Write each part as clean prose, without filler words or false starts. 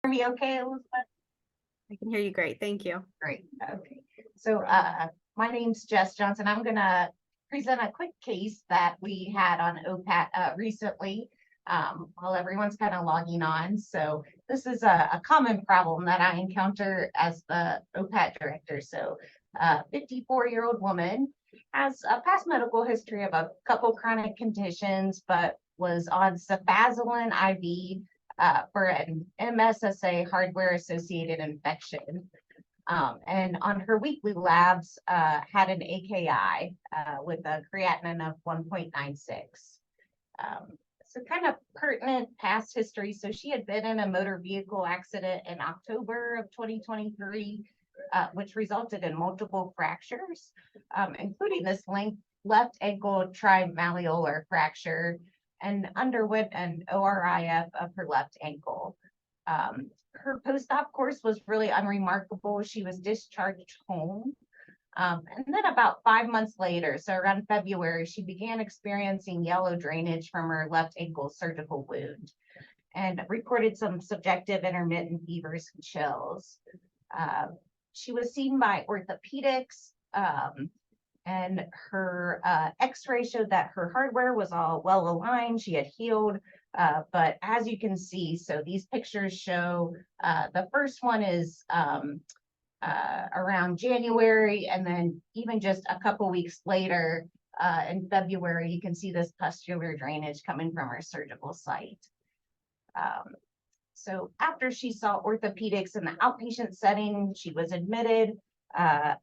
Hear me okay, Elizabeth? I can hear you great. Thank you. Great. Okay. So my name's Jess Johnson. I'm going to present a quick case that we had on OPAT recently while everyone's kind of logging on. So this is a common problem that I encounter as the OPAT director. So 54-year-old woman has a past medical history of a couple chronic conditions, but was on cefazolin IV for an MSSA hardware-associated infection. And on her weekly labs, had an AKI with a creatinine of 1.96. So kind of pertinent past history. So she had been in a motor vehicle accident in October of 2023, which resulted in multiple fractures, including this left ankle trimalleolar fracture, and underwent an ORIF of her left ankle. Her post-op course was really unremarkable. She was discharged home. And then about 5 months later, so around February, she began experiencing yellow drainage from her left ankle surgical wound and reported some subjective intermittent fevers and chills. She was seen by orthopedics, and her x-ray showed that her hardware was all well aligned. She had healed. But as you can see, so these pictures show the first one is around January, and then even just a couple weeks later in February, you can see this pustular drainage coming from her surgical site. So after she saw orthopedics in the outpatient setting, she was admitted,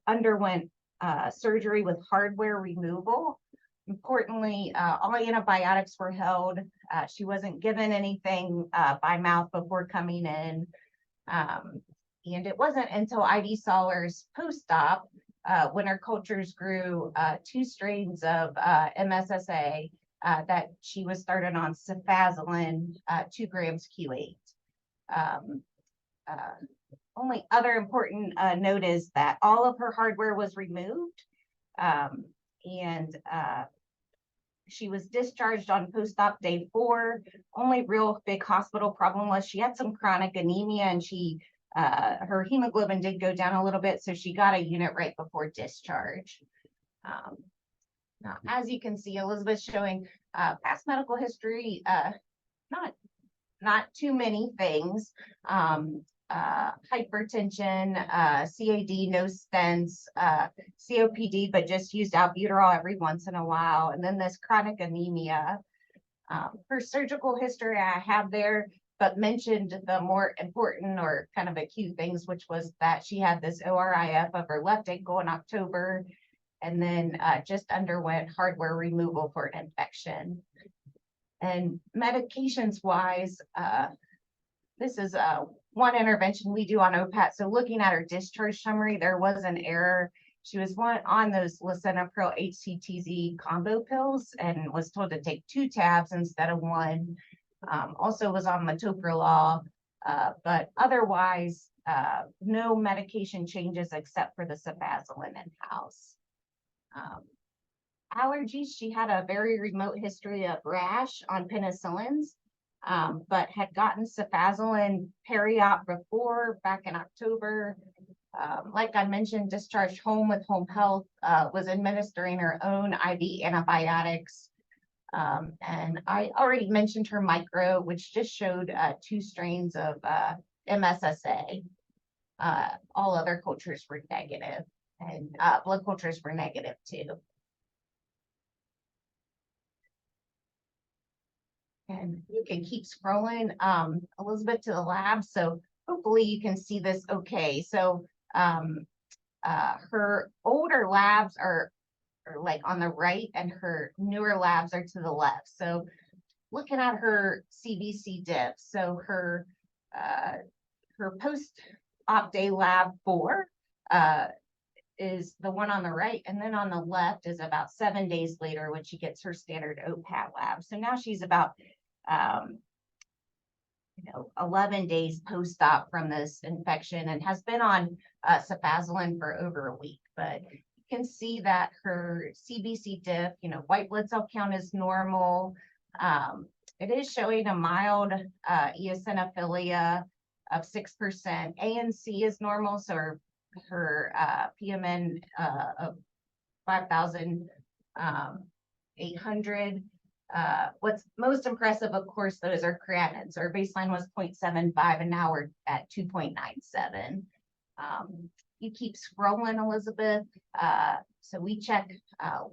underwent surgery with hardware removal. Importantly, all antibiotics were held. She wasn't given anything by mouth before coming in. And it wasn't until ID Sollers post-op, when her cultures grew 2 strains of MSSA, that she was started on cefazolin 2 grams Q8. Only other important note is that all of her hardware was removed, and she was discharged on post-op day 4. Only real big hospital problem was she had some chronic anemia, and her hemoglobin did go down a little bit, so she got a unit right before discharge. Now, as you can see, Elizabeth's showing past medical history, not too many things. Hypertension, CAD, no stents, COPD, but just used albuterol every once in a while, and then this chronic anemia. Her surgical history I have there, but mentioned the more important or kind of acute things, which was that she had this ORIF of her left ankle in October, and then just underwent hardware removal for an infection. And medications wise, this is one intervention we do on OPAT. So looking at her discharge summary, there was an error. She was on those lisinopril HCTZ combo pills and was told to take 2 tabs instead of 1. Also was on metoprolol, but otherwise, no medication changes except for the cefazolin in-house. Allergies, she had a very remote history of rash on penicillins, but had gotten cefazolin peri-op before, back in October. Like I mentioned, discharged home with home health, was administering her own IV antibiotics. And I already mentioned her micro, which just showed 2 strains of MSSA. All other cultures were negative, and blood cultures were negative too. And you can keep scrolling, Elizabeth, to the lab. So hopefully you can see this okay. So her older labs are like on the right, and her newer labs are to the left. So looking at her CBC diff, so her post-op day lab 4 is the one on the right, and then on the left is about 7 days later when she gets her standard OPAT lab. So now she's about 11 days post-op from this infection, and has been on cefazolin for over a week. But you can see that her CBC diff, white blood cell count is normal. It is showing a mild eosinophilia, of 6%. ANC is normal, so her PMN of 5,800. What's most impressive, of course, those are creatinines. Our baseline was 0.75, and now we're at 2.97. You keep scrolling, Elizabeth. So we check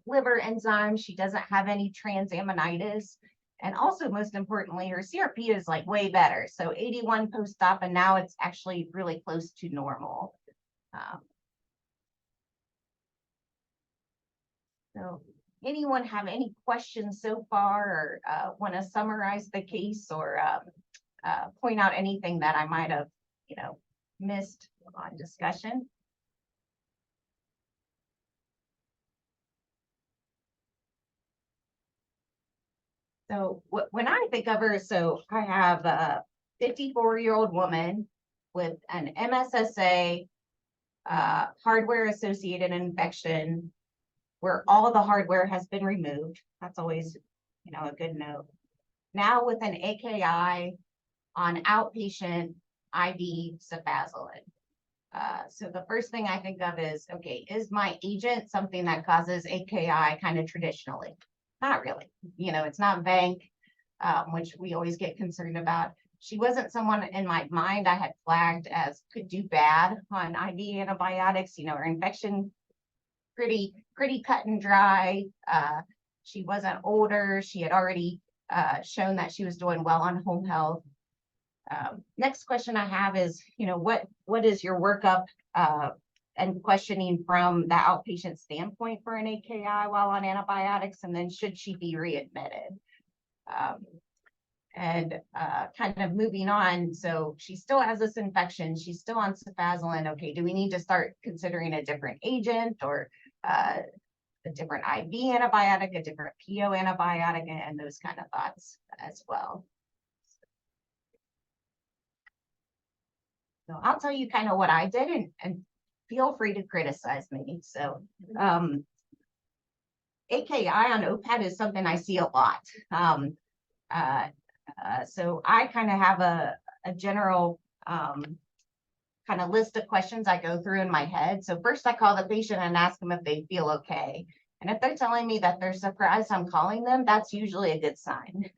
liver enzymes. She doesn't have any transaminitis. And also, most importantly, her CRP is like way better. So 81 post-op, and now it's actually really close to normal. So anyone have any questions so far, or want to summarize the case, or point out anything that I might have, missed on discussion? So when I think of her, so I have a 54-year-old woman with an MSSA, hardware associated infection, where all the hardware has been removed. That's always, a good note. Now with an AKI on outpatient IV cefazolin. So the first thing I think of is, okay, is my agent something that causes AKI kind of traditionally? Not really. It's not Vanc, which we always get concerned about. She wasn't someone in my mind I had flagged as could do bad on IV antibiotics. Her infection pretty cut and dry. She wasn't older. She had already shown that she was doing well on home health. Next question I have is, what is your workup and questioning from the outpatient standpoint for an AKI while on antibiotics, and then should she be readmitted? And kind of moving on, so she still has this infection, she's still on cefazolin. Okay, do we need to start considering a different agent, or a different IV antibiotic, a different PO antibiotic, and those kind of thoughts as well? So I'll tell you kind of what I did, and feel free to criticize me. So AKI on OPAT is something I see a lot. So I kind of have a general kind of list of questions I go through in my head. So first I call the patient and ask them if they feel okay. And if they're telling me that they're surprised I'm calling them, that's usually a good sign.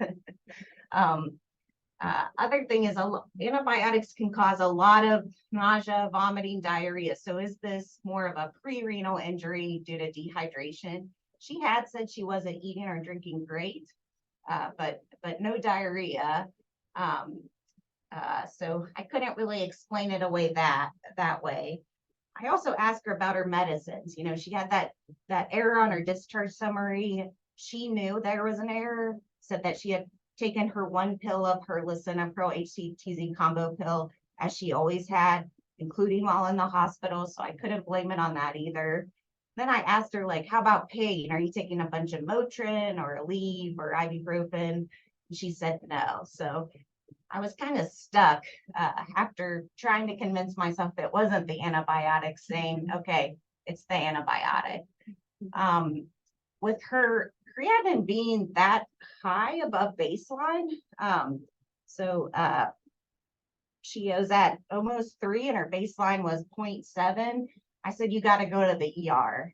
Other thing is antibiotics can cause a lot of nausea, vomiting, diarrhea. So is this more of a pre-renal injury due to dehydration? She had said she wasn't eating or drinking great, but no diarrhea. So I couldn't really explain it away that way. I also asked her about her medicines. She had that error on her discharge summary. She knew there was an error, said that she had taken her one pill of her lisinopril HCTZ combo pill, as she always had, including while in the hospital. So I couldn't blame it on that either. Then I asked her, like, how about pain? Are you taking a bunch of Motrin or Aleve or ibuprofen? And she said no. So I was kind of stuck after trying to convince myself it wasn't the antibiotic, saying, okay, it's the antibiotic. With her creatinine being that high above baseline, so she was at almost 3 and her baseline was 0.7. I said, you got to go to the ER.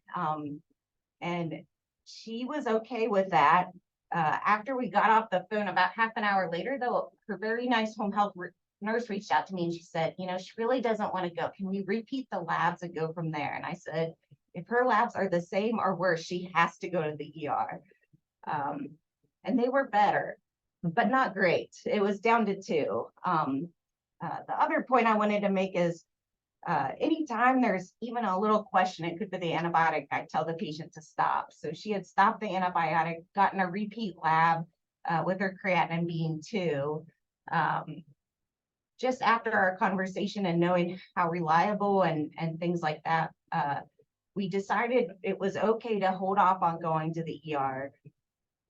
And she was okay with that. After we got off the phone, about half an hour later, though, her very nice home health nurse reached out to me and she said, she really doesn't want to go. Can we repeat the labs and go from there? And I said, if her labs are the same or worse, she has to go to the ER. And they were better, but not great. It was down to 2. The other point I wanted to make is, anytime there's even a little question, it could be the antibiotic, I tell the patient to stop. So she had stopped the antibiotic, gotten a repeat lab with her creatinine being 2. Just after our conversation and knowing how reliable and things like that, we decided it was okay to hold off on going to the ER,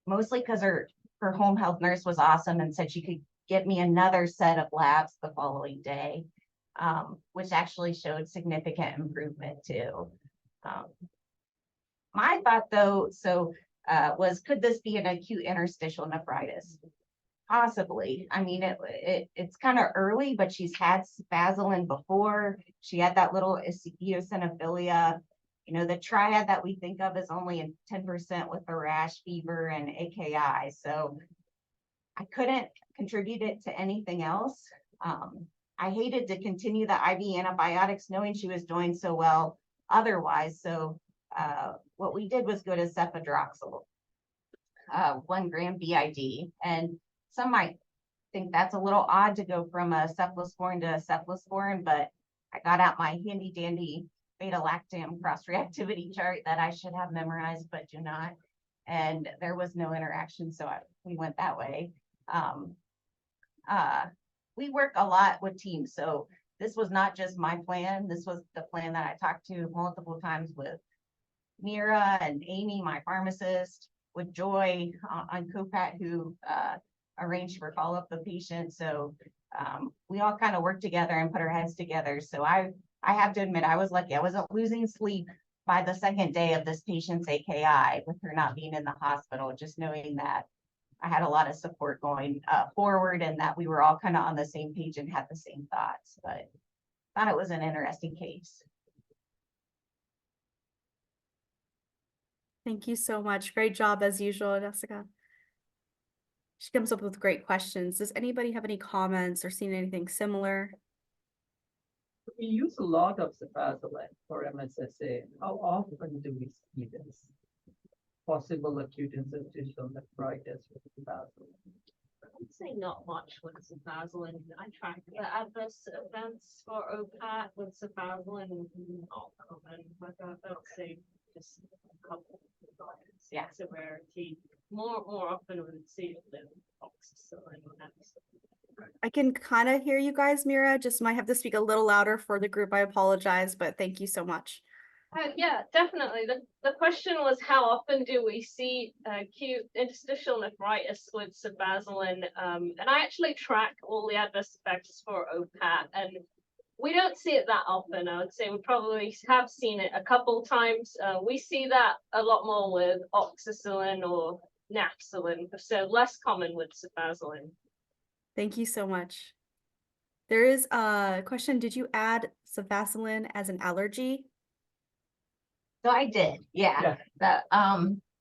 mostly because her home health nurse was awesome and said she could get me another set of labs the following day. Which actually showed significant improvement too. My thought though, was could this be an acute interstitial nephritis? Possibly. I mean, it's kind of early, but she's had Spazolin before. She had that little eosinophilia. You know, the triad that we think of is only 10% with the rash, fever, and AKI. So I couldn't contribute it to anything else. I hated to continue the IV antibiotics knowing she was doing so well otherwise. So what we did was go to cefadroxil, 1 gram BID. And some might think that's a little odd to go from a cephalosporin to a cephalosporin, but I got out my handy dandy beta-lactam cross-reactivity chart that I should have memorized, but do not. And there was no interaction, so we went that way. We work a lot with teams, so this was not just my plan. This was the plan that I talked to multiple times with Mira and Amy, my pharmacist, with Joy on COPAT, who arranged for follow-up the patient. So we all kind of worked together and put our heads together. So I have to admit, I was lucky. I wasn't losing sleep by the second day of this patient's AKI with her not being in the hospital, just knowing that I had a lot of support going forward and that we were all kind of on the same page and had the same thoughts. But I thought it was an interesting case. Thank you so much. Great job as usual, Jessica. She comes up with great questions. Does anybody have any comments or seen anything similar? We use a lot of cefazolin for MSSA. How often do we see this? Possible acute interstitial nephritis with cefazolin. I'd say not much with cefazolin. I track the adverse events for OPAT with cefazolin, not common. Like I don't say just a couple of times. Yeah. Severity. More often we would see it than oxacillin. I can kind of hear you guys, Mira. Just might have to speak a little louder for the group. I apologize, but thank you so much. Yeah, definitely. The question was how often do we see acute interstitial nephritis with cefazolin? And I actually track all the adverse effects for OPAT, and we don't see it that often. I would say we probably have seen it a couple times. We see that a lot more with oxacillin or nafcillin, so less common with cefazolin. Thank you so much. There is a question. Did you add cefazolin as an allergy? So I did, yeah.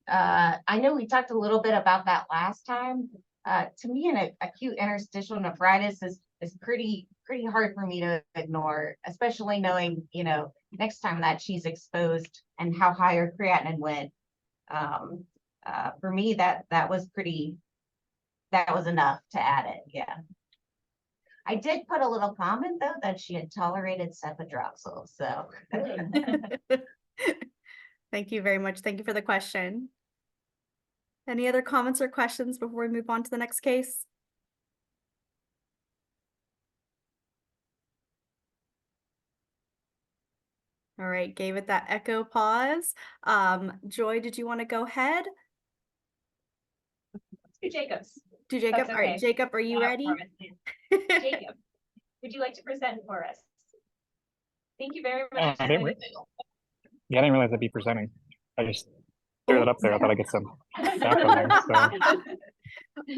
I know we talked a little bit about that last time. To me, an acute interstitial nephritis is pretty hard for me to ignore, especially knowing, you know, next time that she's exposed and how high her creatinine went. For me, that was enough to add it, yeah. I did put a little comment though that she had tolerated cefadroxil, so. Thank you very much. Thank you for the question. Any other comments or questions before we move on to the next case? All right, gave it that echo pause. Joy, did you want to go ahead? Jacobs. To Jacob. That's All right, okay. Jacob, are you ready? Jacob, would you like to present for us? Thank you very much. I didn't yeah, I didn't realize I'd be presenting. I just threw that up there. I thought I'd get some background there. So.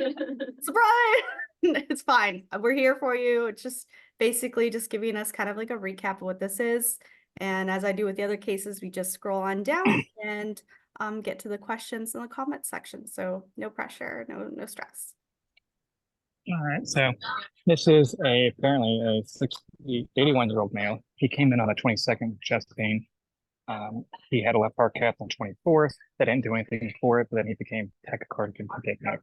Surprise! It's fine. We're here for you. It's just basically just giving us kind of like a recap of what this is. And as I do with the other cases, we just scroll on down and get to the questions in the comment section. So no pressure, no stress. All right, so this is apparently a 81-year-old male. He came in on the 22nd with chest pain. He had a left heart cath on 24th. That didn't do anything for it, but then he became tachycardic and tachypneic.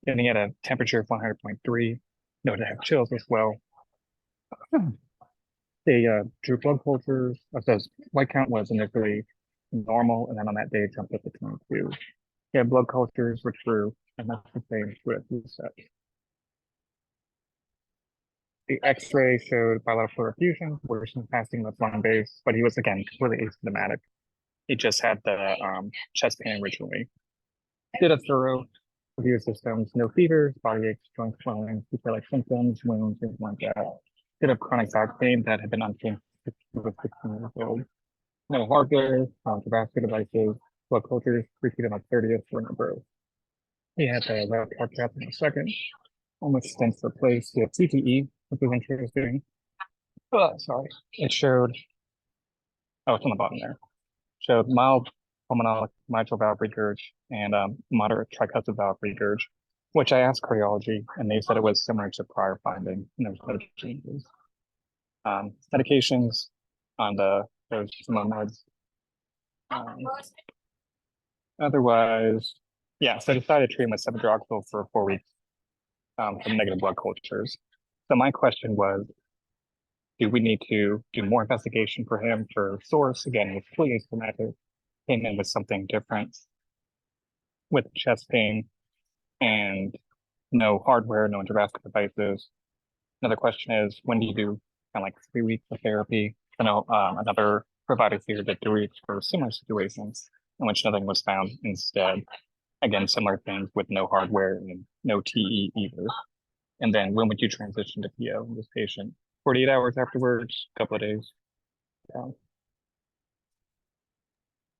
Then he had a temperature of 100.3. Noted to have chills as well. They drew blood cultures. So his white count was initially normal, and then on that day it jumped up to 22. He had blood cultures, which drew, and that's the same with reset. The X-ray showed bilateral perfusion, worsened passing left lung base, but he was again completely asymptomatic. He just had the chest pain originally. Did a thorough review of systems, no fevers, body aches, joint swelling, like symptoms, wounds, things like that. Did have chronic back pain that had been unchanged since he was 16 years old. No heart failure, vascular devices, blood cultures, repeated on 30th for no growth. He had the left heart cath in a second. almost stents replaced. He had CTE, which was interesting. Oh, sorry. It showed, oh, it's on the bottom there. Showed mild pulmonary mitral valve regurg and moderate tricuspid valve regurg, which I asked cardiology, and they said it was similar to prior finding, and there was no changes. Medications on those meds. Otherwise, yeah, so I decided to treat him with cefadroxil for 4 weeks from negative blood cultures. So my question was, do we need to do more investigation for him for source? Again, with fully asymptomatic, came in with something different with chest pain and no hardware, no intravascular devices. Another question is, when do you do kind of like 3 weeks of therapy? I know another provider here did 3 weeks for similar situations in which nothing was found instead. Again, similar things with no hardware and no TE either. And then when would you transition to PO in this patient? 48 hours afterwards, a couple of days. Yeah.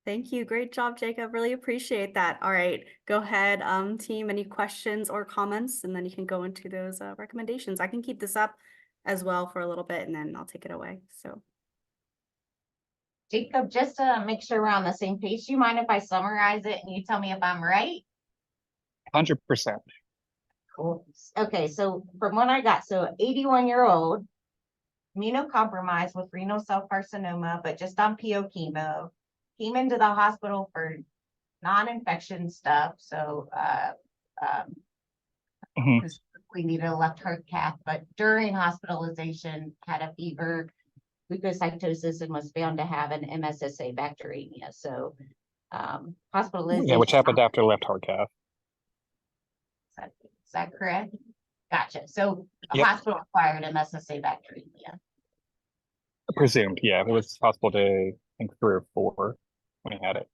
Thank you. Great job, Jacob. Really appreciate that. All right, go ahead, team. Any questions or comments? And then you can go into those recommendations. I can keep this up as well for a little bit, and then I'll take it away. So, Jacob, just to make sure we're on the same page, do you mind if I summarize it and you tell me if I'm right? 100%. Cool. Okay, so from what I got, so 81-year-old, immunocompromised with renal cell carcinoma, but just on PO chemo, came into the hospital for non-infection stuff. So Mhm. we needed a left heart cath, but during hospitalization had a fever, leukocytosis, and was found to have an MSSA bacteremia. So hospitalization. Yeah, which happened after left heart cath. Is that correct? Gotcha. So a Yep. hospital acquired MSSA bacteremia. Presumed, yeah. It was hospital day, I think 3 or 4 when he had it.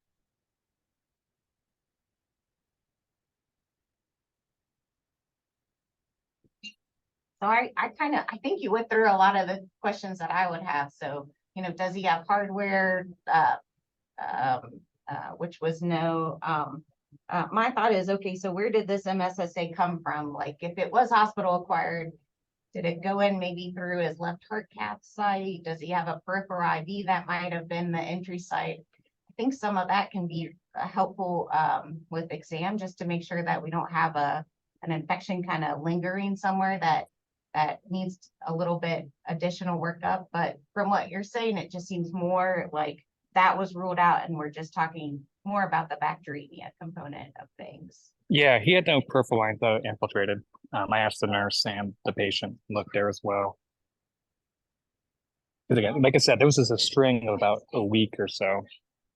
So I think you went through a lot of the questions that I would have. So, does he have hardware? Which was no. My thought is, okay, so where did this MSSA come from? Like, if it was hospital acquired, did it go in maybe through his left heart cath site? Does he have a peripheral IV that might have been the entry site? I think some of that can be helpful with exam, just to make sure that we don't have an infection kind of lingering somewhere that needs a little bit additional workup. But from what you're saying, it just seems more like that was ruled out and we're just talking more about the bacteremia component of things. Yeah, he had no peripheral lines infiltrated. I asked the nurse and the patient looked there as well. Because again, like I said, there was just a string of about a week or so.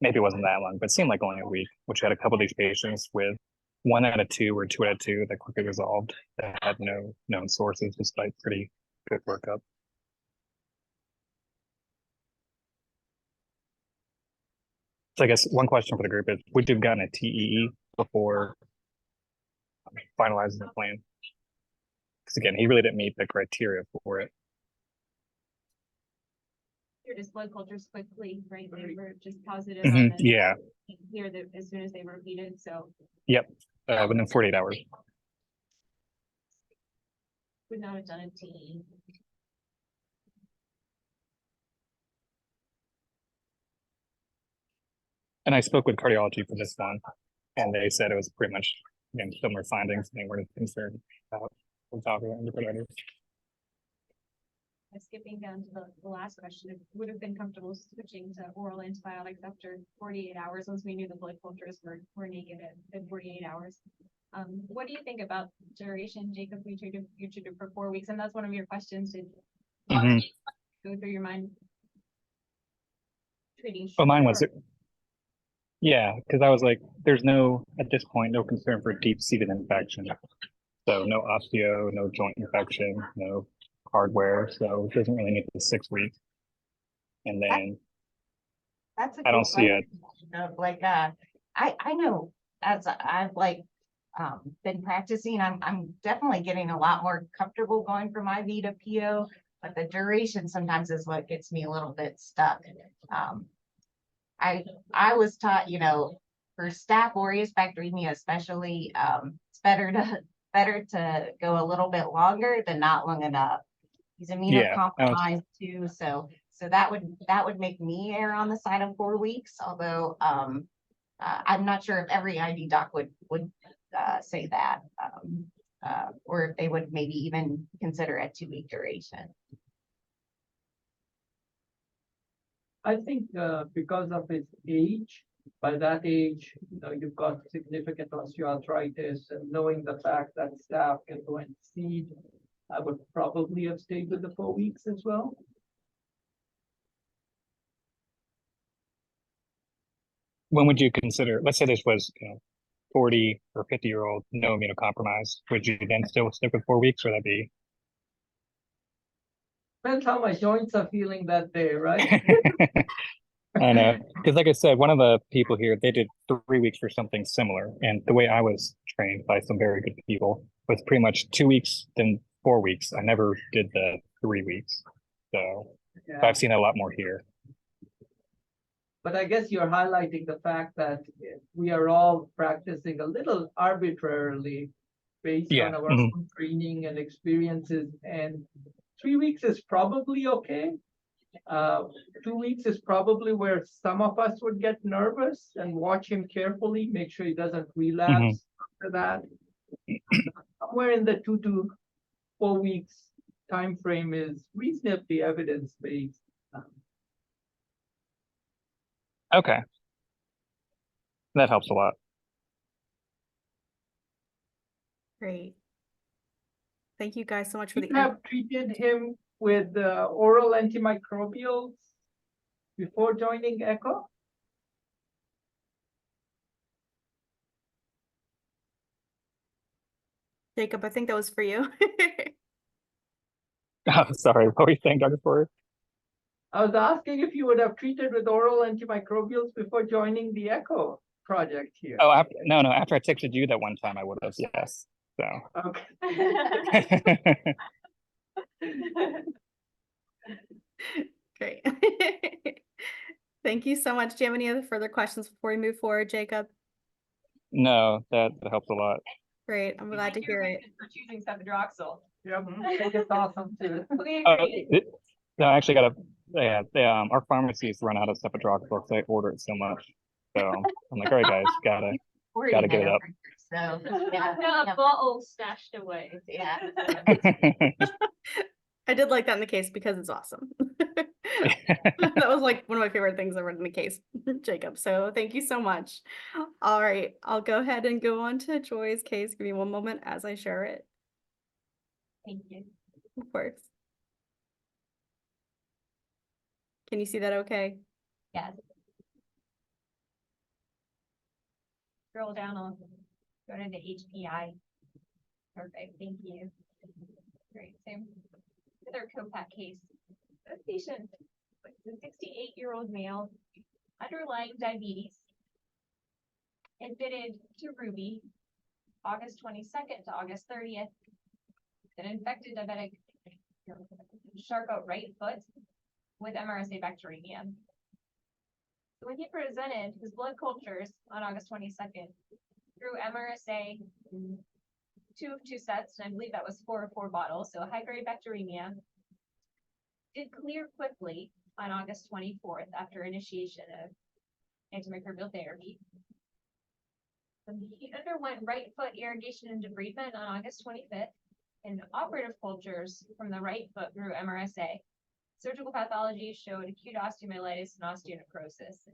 Maybe it wasn't that long, but it seemed like only a week, which had a couple of these patients with 1 out of 2 or 2 out of 2 that quickly resolved, that had no known sources despite pretty good workup. So I guess one question for the group is, would you have gotten a TEE before finalizing the plan? Because again, he really didn't meet the criteria for it. Your just blood cultures quickly, right? They were just positive Mhm, on the yeah. here that as soon as they were repeated. So Yep. Within 48 hours. would not have done a TE. And I spoke with cardiology for this one, and they said it was pretty much, again, similar findings. They weren't concerned about endocarditis. Skipping down to the last question, it would have been comfortable switching to oral antibiotics after 48 hours once we knew the blood cultures were negative in 48 hours. What do you think about duration, Jacob? You treated for 4 weeks, and that's one of your questions. Did go through your mind? Treating. Oh, mine was it. Yeah, because I was like, there's at this point, no concern for deep-seated infection. So no osteo, no joint infection, no hardware. So it doesn't really need the 6 weeks. And then That's a I don't see it. Like, I know as I've been practicing, I'm definitely getting a lot more comfortable going from IV to PO, but the duration sometimes is what gets me a little bit stuck. I was taught, for Staph aureus bacteremia especially, it's better to better to go a little bit longer than not long enough. He's immunocompromised too, so that would make me err on the side of 4 weeks, although I'm not sure if every ID doc would say that. Or if they would maybe even consider a 2-week duration. I think because of his age, by that age, you've got significant osteoarthritis, and knowing the fact that staff can go and feed, I would probably have stayed with the 4 weeks as well. When would you consider, let's say this was, 40 or 50-year-old, no immunocompromised, would you then still stick with 4 weeks, or that'd be? Depends how my joints are feeling that day, right? I know, because like I said, one of the people here, they did 3 weeks for something similar, and the way I was trained by some very good people was pretty much 2 weeks, then 4 weeks. I never did the 3 weeks, so Yeah. I've seen a lot more here. But I guess you're highlighting the fact that we are all practicing a little arbitrarily based Yeah, on our mhm. own training and experiences, and 3 weeks is probably okay. 2 weeks is probably where some of us would get nervous and watch him carefully, make sure he doesn't relapse after that. Somewhere in the 2 to 4 weeks time frame is reasonably evidence-based. Okay, that helps a lot. Great. Thank you guys so much for the You have treated him with oral antimicrobials before joining ECHO? Jacob, I think that was for you. Oh, sorry, what were you saying, Dr. Ford? I was asking if you would have treated with oral antimicrobials before joining the ECHO project here. Oh, no, after I texted you that one time, I would have, yes. So. Okay. Great. Thank you so much. Do you have any other further questions before we move forward, Jacob? No, that helps a lot. Great. I'm glad to hear it. For choosing Cephodroxil. Yeah, it's awesome too. We Oh, agree. no, I actually got our pharmacies run out of Cephodroxil because they order it so much. So I'm like, all right, guys, gotta get it up. So, yeah. Got a bottle stashed away. Yeah. I did like that in the case because it's awesome. That was like one of my favorite things I read in the case, Jacob. So thank you so much. All right, I'll go ahead and go on to Joy's case. Give me one moment as I share it. Thank you. Of course. Can you see that okay? Yes. Scroll down, I'll go to the HPI. Perfect, thank you. Great, same with our COPAC case. This patient is a 68-year-old male, underlying diabetes, admitted to Ruby August 22nd to August 30th. An infected diabetic sharp out right foot with MRSA bacteremia. So when he presented his blood cultures on August 22nd through MRSA, 2 of 2 sets, and I believe that was 4 of 4 bottles, so high-grade bacteremia, did clear quickly on August 24th after initiation of antimicrobial therapy. He underwent right foot irrigation and debridement on August 25th, and operative cultures from the right foot grew MRSA. Surgical pathology showed acute osteomyelitis and osteonecrosis.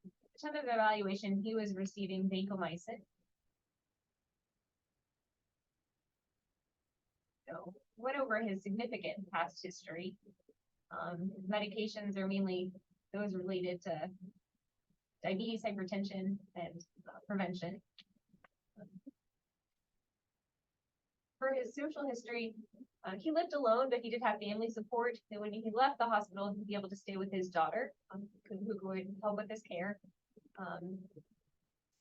At the time of evaluation, he was receiving vancomycin. So went over his significant past history. Medications are mainly those related to diabetes, hypertension, and prevention. For his social history, he lived alone, but he did have family support. And when he left the hospital, he'd be able to stay with his daughter, who would help with his care.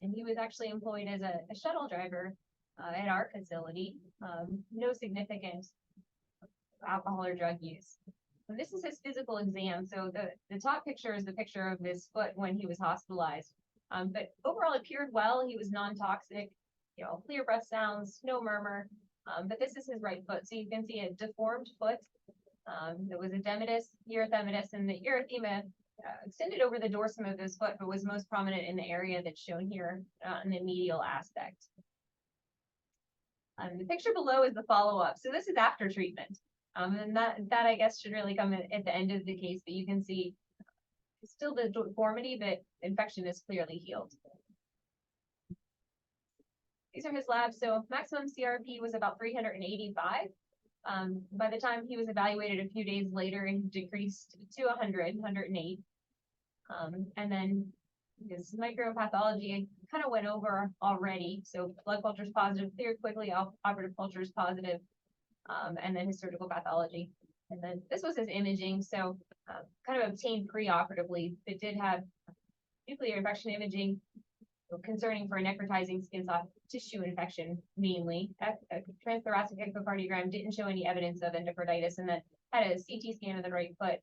And he was actually employed as a shuttle driver at our facility. No significant alcohol or drug use. And this is his physical exam. So the top picture is the picture of his foot when he was hospitalized. But overall, it appeared well. He was non-toxic. you know, clear breath sounds, no murmur. But this is his right foot, so you can see a deformed foot. There was edematous, erythematous, and the erythema extended over the dorsum of his foot, but was most prominent in the area that's shown here in the medial aspect. The picture below is the follow-up. So this is after treatment. And that I guess should really come at the end of the case, but you can see still the deformity, but infection is clearly healed. These are his labs. So maximum CRP was about 385. By the time he was evaluated a few days later, it decreased to 108. And then his micropathology I kind of went over already. So blood culture is positive, cleared quickly, operative culture is positive, and then his surgical pathology. And then this was his imaging. So kind of obtained pre-operatively. It did have nuclear infection imaging concerning for a necrotizing skin soft tissue infection, mainly. A transthoracic echocardiogram didn't show any evidence of endocarditis, and then had a CT scan of the right foot.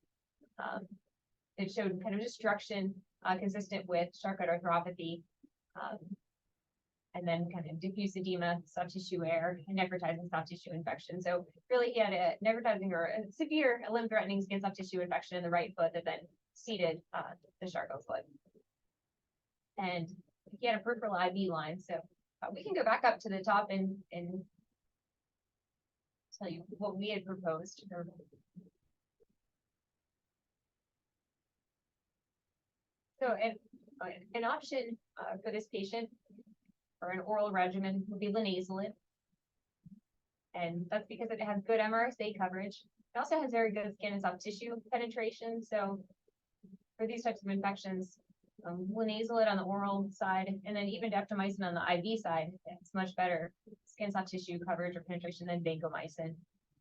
It showed kind of destruction consistent with Charcot arthropathy, and then kind of diffuse edema, soft tissue wear, and necrotizing soft tissue infection. So really he had a necrotizing or a severe limb-threatening skin soft tissue infection in the right foot that then seeded the Charcot foot. And he had a peripheral IV line. So we can go back up to the top and tell you what we had proposed. So an option for this patient for an oral regimen would be linezolid. And that's because it has good MRSA coverage. It also has very good skin and soft tissue penetration. So for these types of infections, linezolid on the oral side, and then even daptomycin on the IV side, it's much better skin soft tissue coverage or penetration than vancomycin.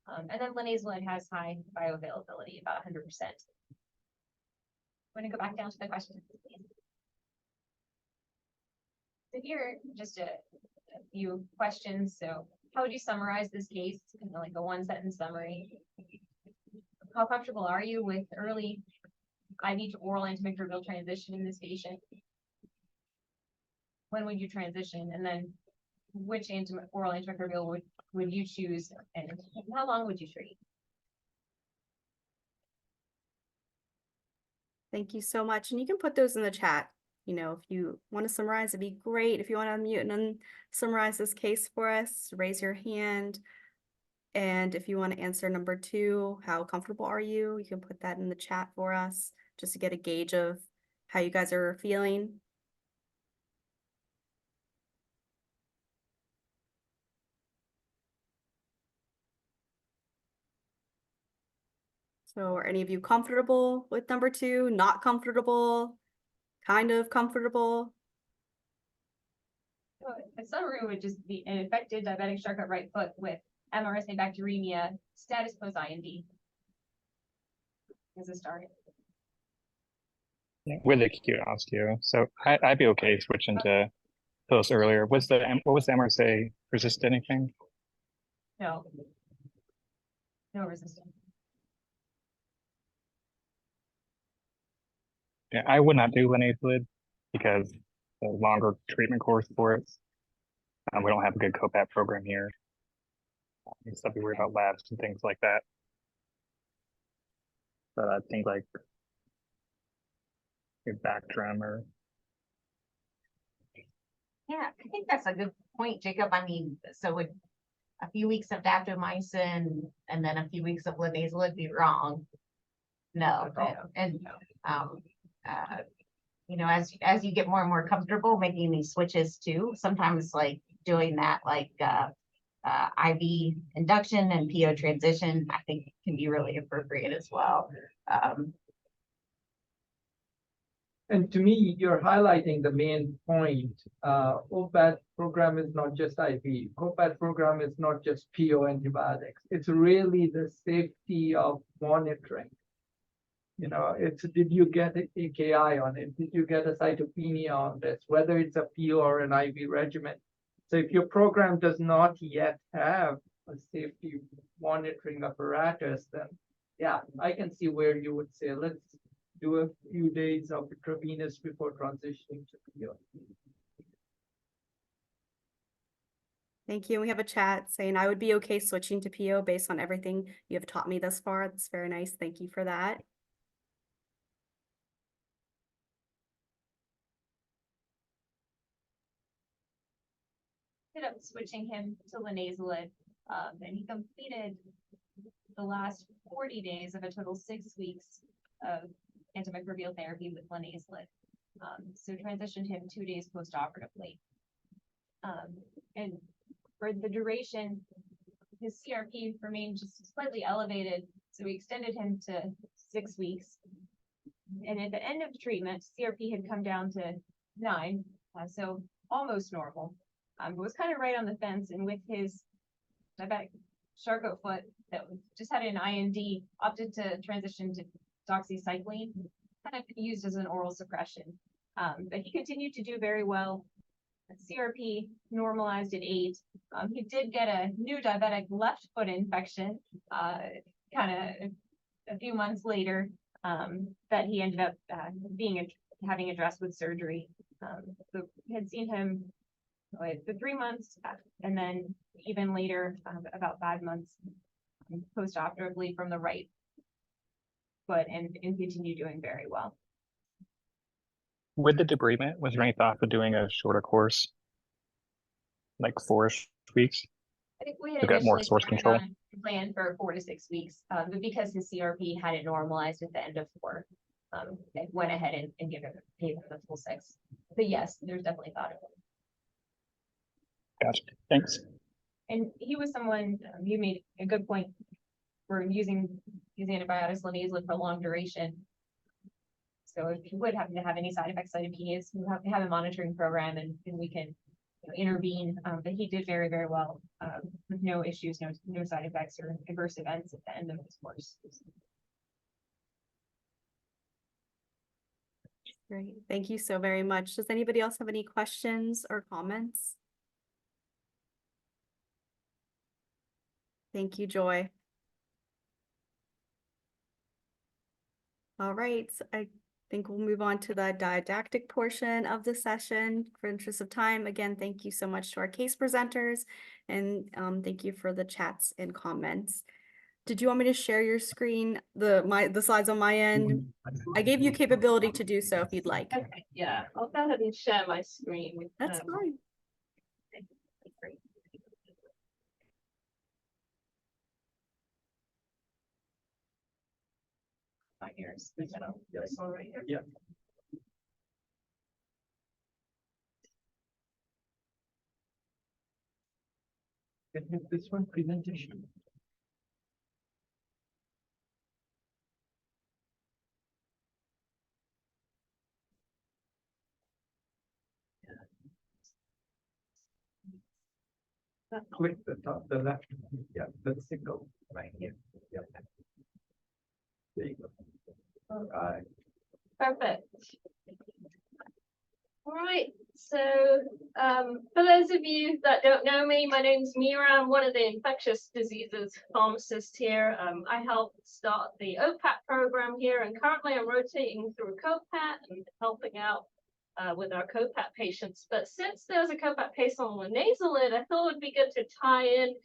And then linezolid has high bioavailability, about 100%. I'm going to go back down to the questions. So here, just a few questions. So how would you summarize this case? Kind of like a one-sentence summary. How comfortable are you with early IV to oral antimicrobial transition in this patient? When would you transition? And then which oral antimicrobial would you choose? And how long would you treat? Thank you so much. And you can put those in the chat. You know, if you want to summarize, it'd be great. If you want to unmute and summarize this case for us, raise your hand. And if you want to answer number 2, how comfortable are you? You can put that in the chat for us just to get a gauge of how you guys are feeling. So are any of you comfortable with number 2? Not comfortable? Kind of comfortable? So a summary would just be an infected diabetic Charcot right foot with MRSA bacteremia, status post-IND as a start. Yeah, with acute osteo. So I'd be okay switching to those earlier. What was the MRSA resist anything? No. No resistance. Yeah, I would not do linezolid because the longer treatment course for it. We don't have a good COPAT program here. So I'd be worried about labs and things like that. But I think like your Bactrim or Yeah, I think that's a good point, Jacob. I mean, so would a few weeks of daptomycin and then a few weeks of linezolid be wrong? No, and you know, as you get more and more comfortable making these switches too, sometimes like doing that, like IV induction and PO transition, I think can be really appropriate as well. And to me, you're highlighting the main point. OPAT program is not just IV. OPAT program is not just PO antibiotics. It's really the safety of monitoring. You know, it's did you get an AKI on it? Did you get a cytopenia on this? Whether it's a PO or an IV regimen. So if your program does not yet have a safety monitoring apparatus, then yeah, I can see where you would say, let's do a few days of intravenous before transitioning to PO. Thank you. We have a chat saying I would be okay switching to PO based on everything you have taught me thus far. That's very nice. Thank you for that. Ended up switching him to linezolid, and he completed the last 40 days of a total 6 weeks of antimicrobial therapy with linezolid. So transitioned him 2 days post-operatively. And for the duration, his CRP remained just slightly elevated, so we extended him to 6 weeks. And at the end of the treatment, CRP had come down to 9, so almost normal. But was kind of right on the fence, and with his diabetic Charcot foot that just had an IND, opted to transition to doxycycline, kind of used as an oral suppression. But he continued to do very well. CRP normalized at 8. He did get a new diabetic left foot infection, kind of a few months later, that he ended up having addressed with surgery. So had seen him for 3 months, and then even later, about 5 months post-operatively from the right foot, and continue doing very well. With the debridement, was there any thought of doing a shorter course, like 4-ish weeks? I think we had To get more initially source control. planned for 4 to 6 weeks, but because his CRP hadn't normalized at the end of 4, they went ahead and gave him the full 6. But yes, there's definitely thought of it. Gotcha. Thanks. And he was someone, you made a good point, for using antibiotics, linezolid, for long duration. So if you would happen to have any side effects, cytopenias, you have to have a monitoring program, and we can intervene. But he did very, very well, with no issues, no side effects or adverse events at the end of his course. Great. Thank you so very much. Does anybody else have any questions or comments? Thank you, Joy. All right, so I think we'll move on to the didactic portion of the session. For interest of time, again, thank you so much to our case presenters, and thank you for the chats and comments. Did you want me to share your screen, the slides on my end? I gave you capability to do so if you'd like. Okay, yeah, I'll go ahead and share my screen. That's fine. Here's this one right here. Yeah. Can you have this one presentation? Click the top, the left, yeah, the signal right here. Yeah. There you go. All right. Perfect. All right, so for those of you that don't know me, my name's Mira. I'm one of the infectious diseases pharmacists here. I helped start the OPAT program here, and currently I'm rotating through COPAT and helping out with our COPAT patients. But since there's a COPAT patient on linezolid, I thought it would be good to tie in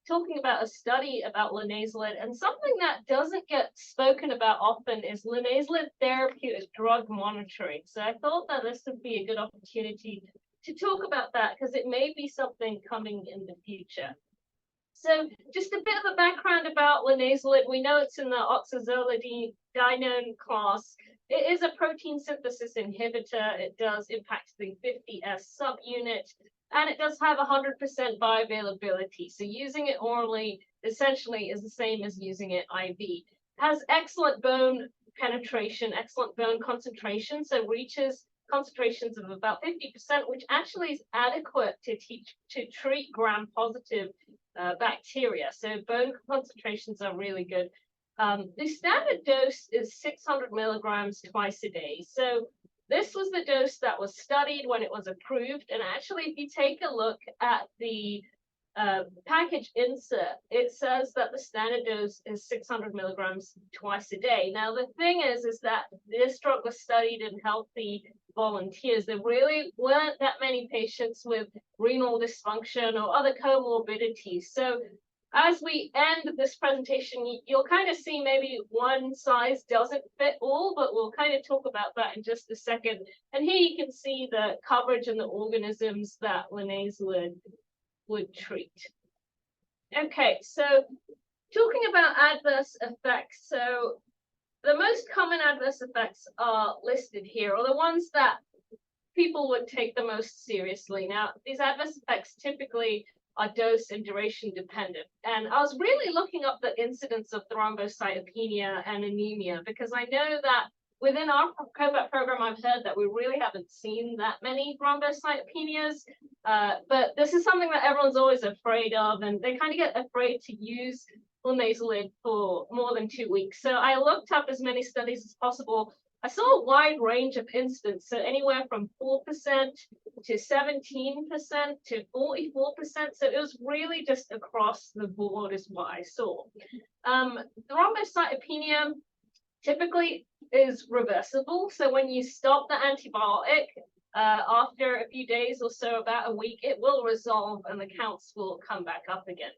talking about a study about linezolid, and something that doesn't get spoken about often is linezolid therapeutic drug monitoring. So I thought that this would be a good opportunity to talk about that, because it may be something coming in the future. So just a bit of a background about linezolid. We know it's in the oxazolidinone class. It is a protein synthesis inhibitor. It does impact the 50S subunit, and it does have 100% bioavailability. So using it orally essentially is the same as using it IV. It has excellent bone penetration, excellent bone concentration, so reaches concentrations of about 50%, which actually is adequate to treat gram-positive bacteria. So bone concentrations are really good. The standard dose is 600 milligrams twice a day. So this was the dose that was studied when it was approved. And actually, if you take a look at the package insert, it says that the standard dose is 600 milligrams twice a day. Now, the thing is that this drug was studied in healthy volunteers. There really weren't that many patients with renal dysfunction or other comorbidities. So as we end this presentation, you'll kind of see maybe one size doesn't fit all, but we'll kind of talk about that in just a second. And here you can see the coverage and the organisms that linezolid would treat. Okay, so talking about adverse effects. So the most common adverse effects are listed here, or the ones that people would take the most seriously. Now, these adverse effects typically are dose and duration dependent. And I was really looking up the incidence of thrombocytopenia and anemia, because I know that within our COVAT program, I've heard that we really haven't seen that many thrombocytopenias, but this is something that everyone's always afraid of, and they kind of get afraid to use linezolid for more than 2 weeks. So I looked up as many studies as possible. I saw a wide range of incidents, so anywhere from 4% to 17% to 44%. So it was really just across the board is what I saw. Thrombocytopenia typically is reversible. So when you stop the antibiotic, after a few days or so, about a week, it will resolve and the counts will come back up again.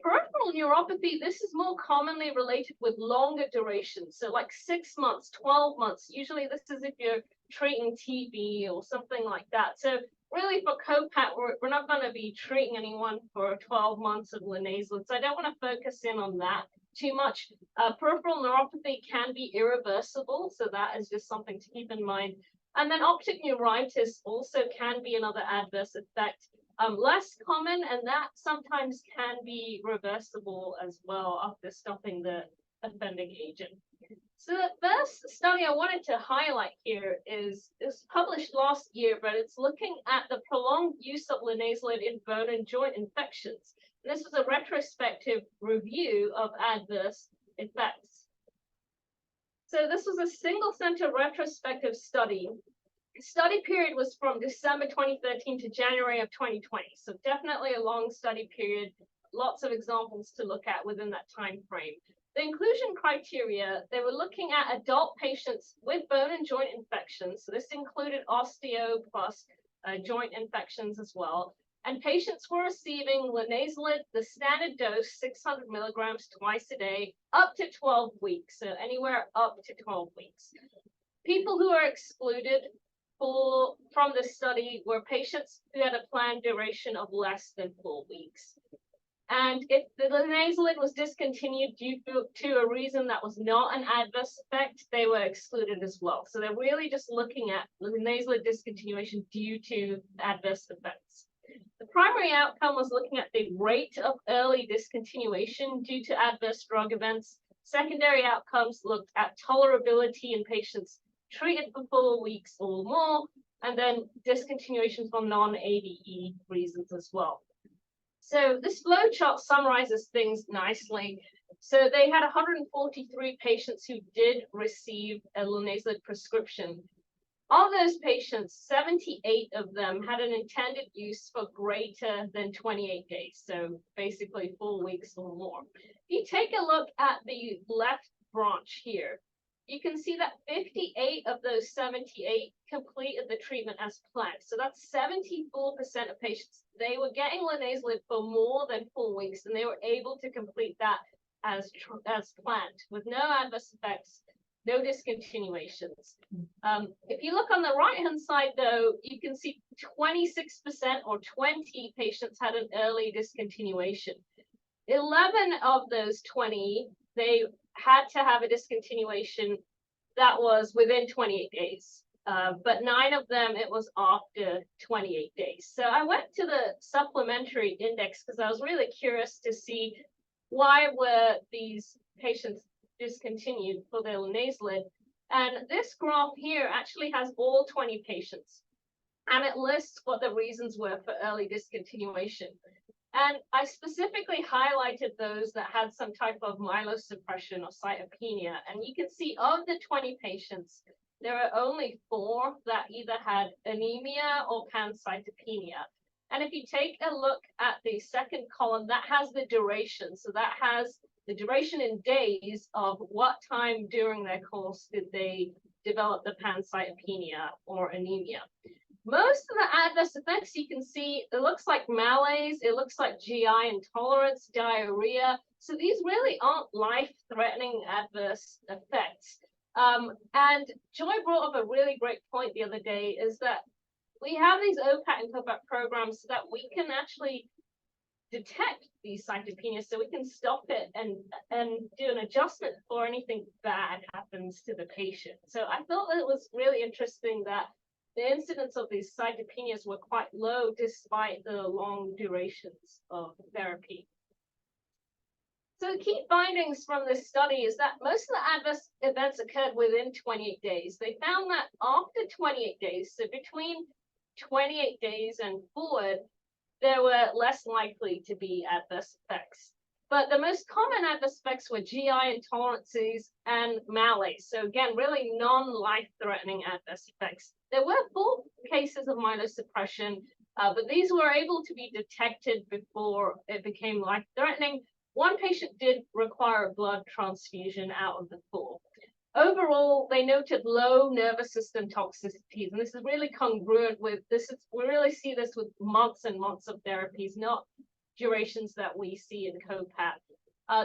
Peripheral neuropathy, this is more commonly related with longer durations. So like 6 months, 12 months. Usually this is if you're treating TB or something like that. So really for COPAT, we're not going to be treating anyone for 12 months of linezolid. So I don't want to focus in on that too much. Peripheral neuropathy can be irreversible. So that is just something to keep in mind. And then optic neuritis also can be another adverse effect. Less common, and that sometimes can be reversible as well after stopping the offending agent. So the first study I wanted to highlight here is published last year, but it's looking at the prolonged use of linezolid in bone and joint infections. And this was a retrospective review of adverse effects. So this was a single center retrospective study. The study period was from December 2013 to January of 2020. So definitely a long study period, lots of examples to look at within that time frame. The inclusion criteria, they were looking at adult patients with bone and joint infections. So this included osteo plus joint infections as well. And patients were receiving linezolid, the standard dose, 600 milligrams twice a day, up to 12 weeks. So anywhere up to 12 weeks. People who are excluded from the study were patients who had a planned duration of less than 4 weeks. And if the linezolid was discontinued due to a reason that was not an adverse effect, they were excluded as well. So they're really just looking at linezolid discontinuation due to adverse effects. The primary outcome was looking at the rate of early discontinuation due to adverse drug events. Secondary outcomes looked at tolerability in patients treated for 4 weeks or more, and then discontinuation for non-ADE reasons as well. So this flow chart summarizes things nicely. So they had 143 patients who did receive a linezolid prescription. Of those patients, 78 of them had an intended use for greater than 28 days. So basically 4 weeks or more. If you take a look at the left branch here, you can see that 58 of those 78 completed the treatment as planned. So that's 74% of patients. They were getting linezolid for more than 4 weeks, and they were able to complete that as planned with no adverse effects, no discontinuations. If you look on the right-hand side, though, you can see 26% or 20 patients had an early discontinuation. 11 of those 20, they had to have a discontinuation that was within 28 days. But 9 of them, it was after 28 days. So I went to the supplementary index because I was really curious to see why were these patients discontinued for their linezolid. And this graph here actually has all 20 patients. And it lists what the reasons were for early discontinuation. And I specifically highlighted those that had some type of myelosuppression or cytopenia. And you can see of the 20 patients, there are only 4 that either had anemia or pancytopenia. And if you take a look at the second column, that has the duration. So that has the duration in days of what time during their course did they develop the pancytopenia or anemia. Most of the adverse effects you can see, it looks like malaise, it looks like GI intolerance, diarrhea. So these really aren't life-threatening adverse effects. And Joy brought up a really great point the other day, is that we have these OPAT and COPAT programs so that we can actually detect these cytopenias, so we can stop it and do an adjustment before anything bad happens to the patient. So I thought that it was really interesting that the incidence of these cytopenias were quite low despite the long durations of therapy. So the key findings from this study is that most of the adverse events occurred within 28 days. They found that after 28 days, so between 28 days and forward, there were less likely to be adverse effects. But the most common adverse effects were GI intolerances and malaise. So again, really non-life-threatening adverse effects. There were 4 cases of myelosuppression, but these were able to be detected before it became life-threatening. 1 patient did require a blood transfusion out of the 4. Overall, they noted low nervous system toxicities, and this is really congruent with this. We really see this with months and months of therapies, not durations that we see in COPAT.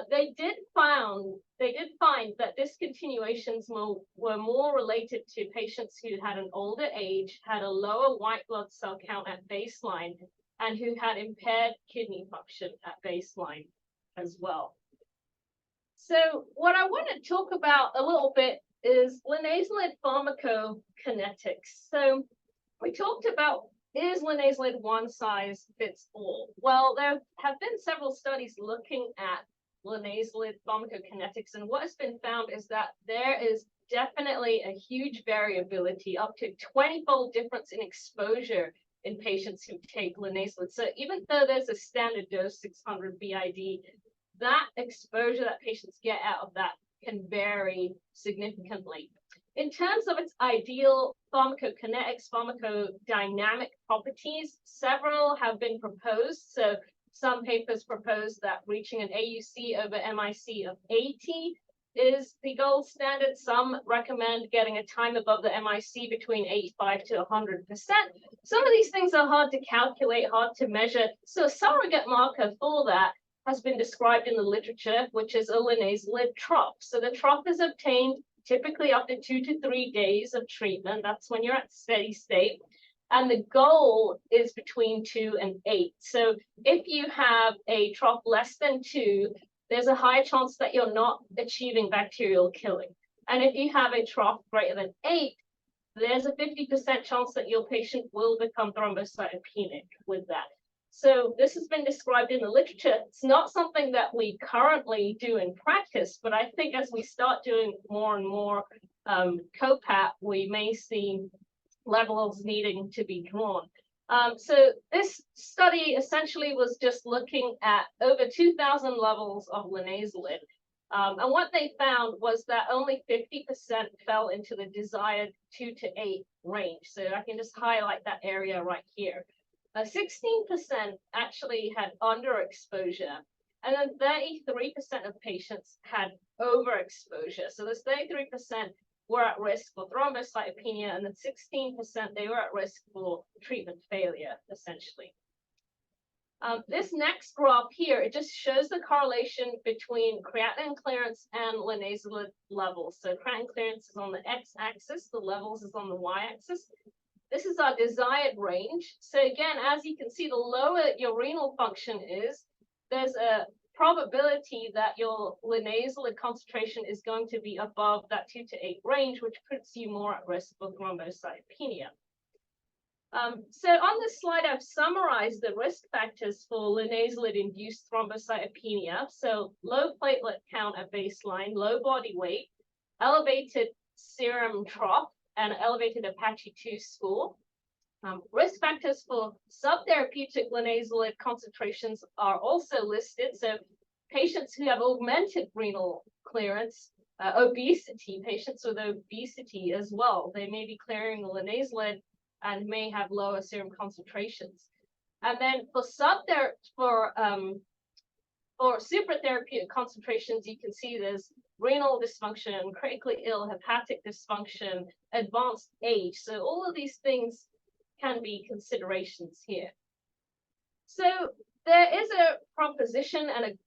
They did find that discontinuations were more related to patients who had an older age, had a lower white blood cell count at baseline, and who had impaired kidney function at baseline as well. So what I want to talk about a little bit is linezolid pharmacokinetics. So we talked about, is linezolid one size fits all? Well, there have been several studies looking at linezolid pharmacokinetics, and what has been found is that there is definitely a huge variability, up to 20-fold difference in exposure in patients who take linezolid. So even though there's a standard dose, 600 BID, that exposure that patients get out of that can vary significantly. In terms of its ideal pharmacokinetics, pharmacodynamic properties, several have been proposed. So some papers propose that reaching an AUC over MIC of 80 is the gold standard. Some recommend getting a time above the MIC between 85 to 100%. Some of these things are hard to calculate, hard to measure. So a surrogate marker for that has been described in the literature, which is a linezolid trough. So the trough is obtained typically after 2 to 3 days of treatment. That's when you're at steady state. And the goal is between 2 and 8. So if you have a trough less than 2, there's a high chance that you're not achieving bacterial killing. And if you have a trough greater than 8, there's a 50% chance that your patient will become thrombocytopenic with that. So this has been described in the literature. It's not something that we currently do in practice, but I think as we start doing more and more COPAT, we may see levels needing to be drawn. So this study essentially was just looking at over 2,000 levels of linezolid. And what they found was that only 50% fell into the desired 2 to 8 range. So I can just highlight that area right here. 16% actually had underexposure, and then 33% of patients had overexposure. So this 33% were at risk for thrombocytopenia, and then 16% they were at risk for treatment failure, essentially. This next graph here, it just shows the correlation between creatinine clearance and linezolid levels. So creatinine clearance is on the x-axis, the levels is on the y-axis. This is our desired range. So again, as you can see, the lower your renal function is, there's a probability that your linezolid concentration is going to be above that 2 to 8 range, which puts you more at risk for thrombocytopenia. So on this slide, I've summarized the risk factors for linezolid-induced thrombocytopenia. So low platelet count at baseline, low body weight, elevated serum trough, and elevated APACHE-2 score. Risk factors for subtherapeutic linezolid concentrations are also listed. So patients who have augmented renal clearance, obesity, patients with obesity as well, they may be clearing the linezolid and may have lower serum concentrations. And then for supratherapeutic concentrations, you can see there's renal dysfunction, critically ill, hepatic dysfunction, advanced age. So all of these things can be considerations here. So there is a proposition, and a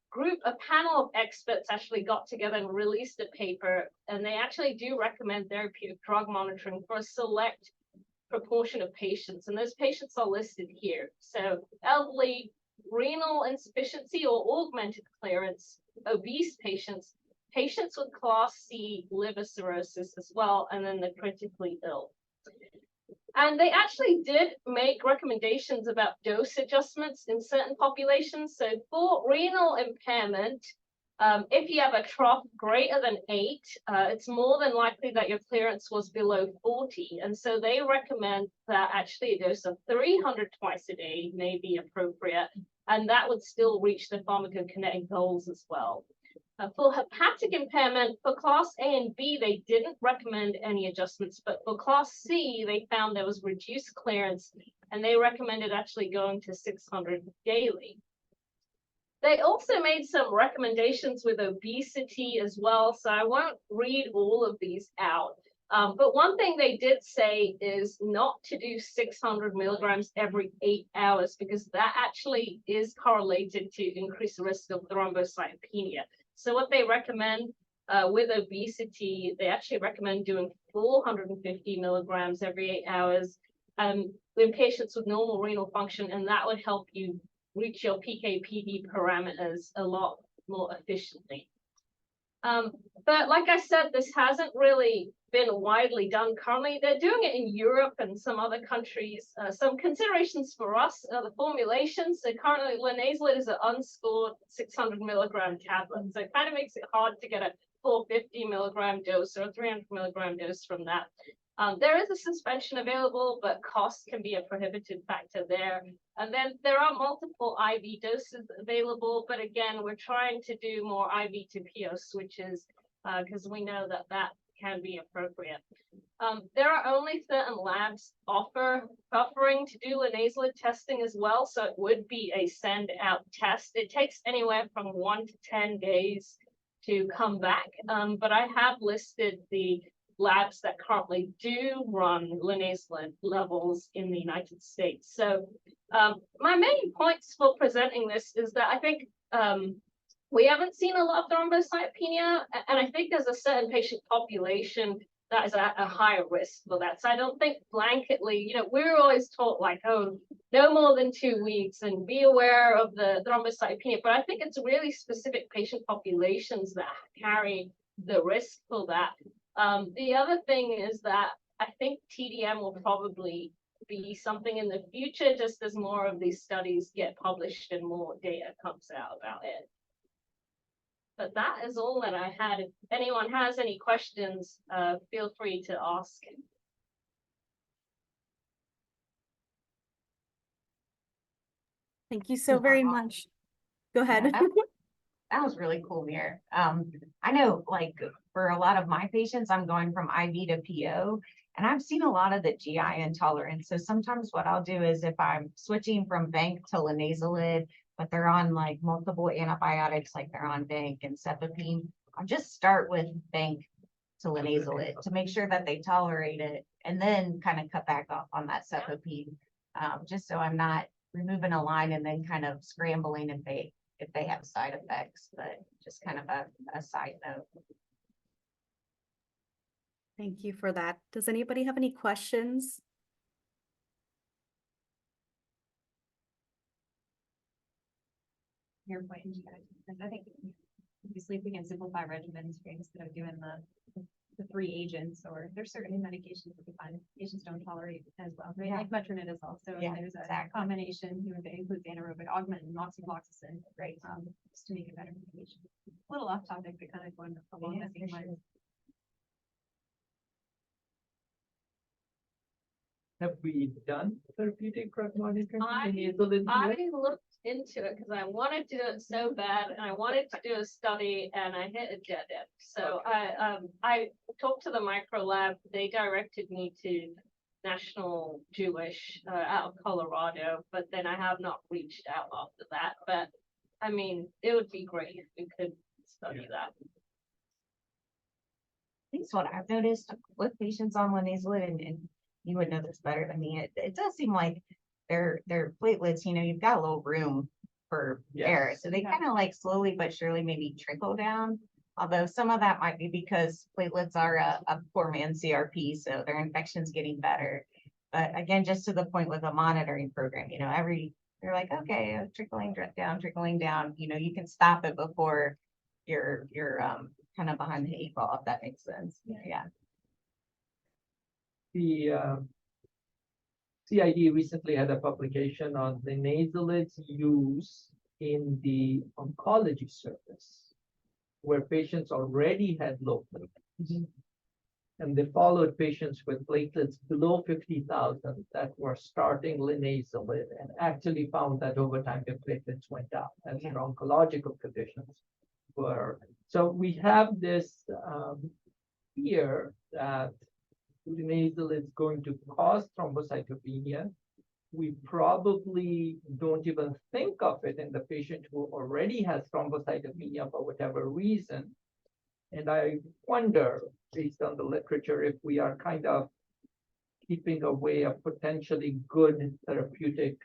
panel of experts actually got together and released a paper, and they actually do recommend therapeutic drug monitoring for a select proportion of patients, and those patients are listed here. So elderly, renal insufficiency or augmented clearance, obese patients, patients with class C liver cirrhosis as well, and then the critically ill. And they actually did make recommendations about dose adjustments in certain populations. So for renal impairment, if you have a trough greater than 8, it's more than likely that your clearance was below 40. And so they recommend that actually a dose of 300 twice a day may be appropriate, and that would still reach the pharmacokinetic goals as well. For hepatic impairment, for class A and B, they didn't recommend any adjustments, but for class C, they found there was reduced clearance, and they recommended actually going to 600 daily. They also made some recommendations with obesity as well, so I won't read all of these out. But one thing they did say is not to do 600 milligrams every 8 hours, because that actually is correlated to increased risk of thrombocytopenia. So what they recommend with obesity, they actually recommend doing 450 milligrams every 8 hours in patients with normal renal function, and that would help you reach your PK/PD parameters a lot more efficiently. But like I said, this hasn't really been widely done currently. They're doing it in Europe and some other countries. Some considerations for us are the formulations. So currently linezolid is an unscored 600 milligram tablet. So it kind of makes it hard to get a 450 milligram dose or a 300 milligram dose from that. There is a suspension available, but cost can be a prohibitive factor there. And then there are multiple IV doses available, but again, we're trying to do more IV to PO switches because we know that that can be appropriate. There are only certain labs offering to do linezolid testing as well, so it would be a send out test. It takes anywhere from 1 to 10 days to come back, but I have listed the labs that currently do run linezolid levels in the United States. So my main points for presenting this is that I think we haven't seen a lot of thrombocytopenia, and I think there's a certain patient population that is at a higher risk for that. So I don't think blanketly, we're always taught like, oh, no more than 2 weeks and be aware of the thrombocytopenia, but I think it's really specific patient populations that carry the risk for that. The other thing is that I think TDM will probably be something in the future, just as more of these studies get published and more data comes out about it. But that is all that I had. If anyone has any questions, feel free to ask. Thank you so very much. Go ahead. That was really cool, Mir. I know, like, for a lot of my patients, I'm going from IV to PO, and I've seen a lot of the GI intolerance. So sometimes what I'll do is if I'm switching from Bank to linezolid, but they're on like multiple antibiotics, like they're on Bank and cefepime, I'll just start with Bank to linezolid to make sure that they tolerate it, and then kind of cut back off on that cefepime, just so I'm not removing a line and then kind of scrambling if they have side effects, but just kind of a side note. Thank you for that. Does anybody have any questions? Your point, I think obviously if we can simplify regimens instead of doing the 3 agents, or there's certain medications that we find patients don't tolerate as well. Right? Yeah. Like metronidazole. So Yeah, there's a exactly. combination that includes anaerobic augment and moxifloxacin, Right. just to make it better medication. A little off topic, but kind of going along the same lines. Have we done therapeutic drug monitoring? I looked into it because I wanted to do it so bad, and I wanted to do a study, and I hit a dead end. So I talked to the micro lab. They directed me to National Jewish out of Colorado, but then I have not reached out after that. But I mean, it would be great if we could study that. That's what I've noticed with patients on linezolid, and you would know this better than me. It does seem like their platelets, you've got a little room for error. Yes. So they kind of like slowly but surely maybe trickle down. Although some of that might be because platelets are a poor man's CRP, so their infection's getting better. But again, just to the point with a monitoring program, they're like, okay, trickling down, you can stop it before you're kind of behind the 8 ball, if that makes sense. Yeah. The CID recently had a publication on the linezolid's use in the oncology service, where patients already had low platelets. And they followed patients with platelets below 50,000 that were starting linezolid and actually found that over time their platelets went down as their oncological conditions were. So we have this fear that linezolid is going to cause thrombocytopenia. We probably don't even think of it in the patient who already has thrombocytopenia for whatever reason. And I wonder, based on the literature, if we are kind of keeping away a potentially good therapeutic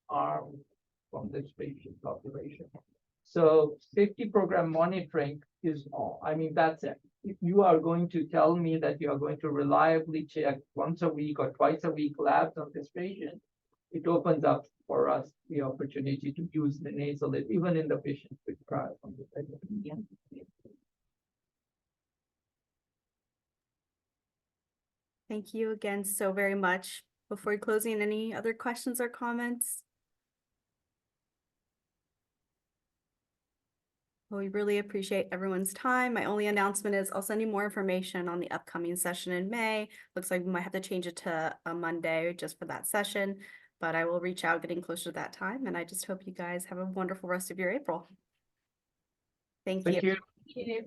arm from this patient population. So safety program monitoring is all. I mean, that's it. If you are going to tell me that you are going to reliably check once a week or twice a week labs on this patient, it opens up for us the opportunity to use the linezolid even in the patient with prior thrombocytopenia. Thank you again so very much. Before closing, any other questions or comments? Well, we really appreciate everyone's time. My only announcement is I'll send you more information on the upcoming session in May. Looks like we might have to change it to a Monday just for that session, but I will reach out getting closer to that time. And I just hope you guys have a wonderful rest of your April. Thank you. Thank you. Thank you.